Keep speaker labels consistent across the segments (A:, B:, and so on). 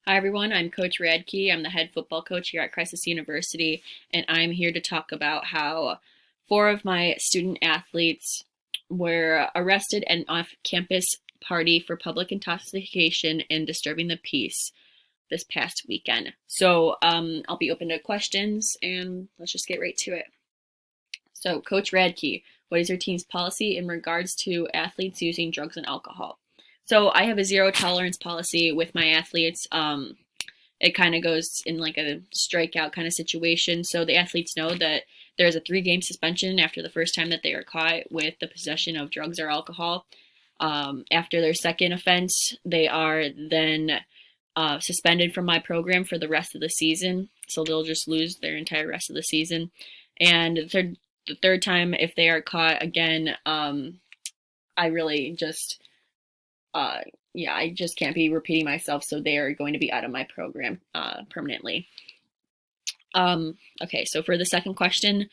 A: Hi everyone, I'm Coach Radke. I'm the head football coach here at Crisis University, and I'm here to talk about how four of my student athletes were arrested at an off-campus party for public intoxication and disturbing the peace this past weekend. So I'll be open to questions, and let's just get right to it. So, Coach Radke, what is your team's policy in regards to athletes using drugs and alcohol? So I have a zero tolerance policy with my athletes. It kind of goes in like a strikeout kind of situation. So the athletes know that there's a 3-game suspension after the first time that they are caught with the possession of drugs or alcohol. After their second offense, they are then suspended from my program for the rest of the season. So they'll just lose their entire rest of the season. And the third time, if they are caught again, I really just uh, yeah, I just can't be repeating myself, so they are going to be out of my program permanently. Okay, so for the second question,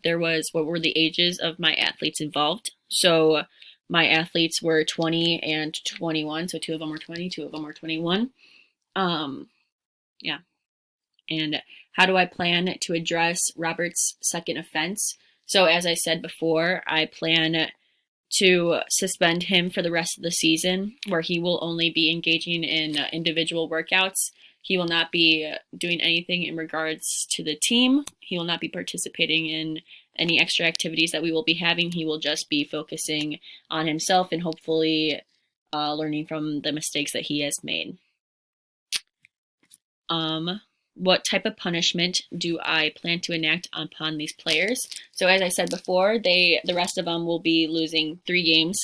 A: there was what were the ages of my athletes involved? So my athletes were 20 and 21, so two of them were 20, two of them were 21. Yeah, and how do I plan to address Robert's second offense? So as I said before, I plan to suspend him for the rest of the season, where he will only be engaging in individual workouts. He will not be doing anything in regards to the team. He will not be participating in any extra activities that we will be having. He will just be focusing on himself and hopefully learning from the mistakes that he has made. What type of punishment do I plan to enact upon these players? So as I said before, the rest of them will be losing 3 games,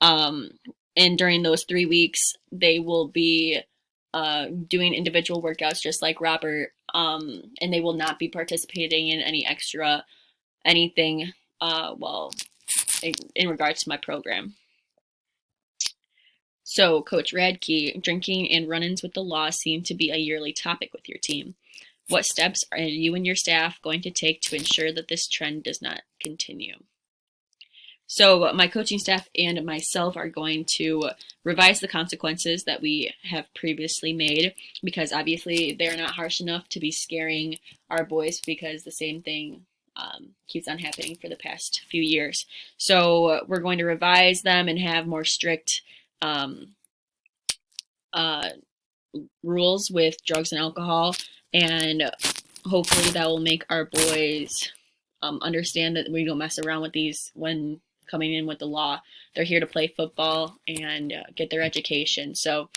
A: and during those 3 weeks, they will be doing individual workouts just like Robert, and they will not be participating in any extra anything. Well, in regards to my program. So, Coach Radke, drinking and run-ins with the law seem to be a yearly topic with your team. What steps are you and your staff going to take to ensure that this trend does not continue? So my coaching staff and myself are going to revise the consequences that we have previously made, because obviously they're not harsh enough to be scaring our boys, because the same thing keeps on happening for the past few years. So we're going to revise them and have more strict um, uh, rules with drugs and alcohol, and hopefully that will make our boys understand that we don't mess around with these when coming in with the law. They're here to play football and get their education. So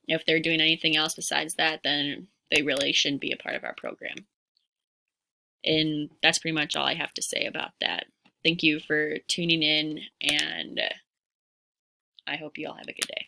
A: if they're doing anything else besides that, then they really shouldn't be a part of our program. And that's pretty much all I have to say about that. Thank you for tuning in, and I hope you all have a good day.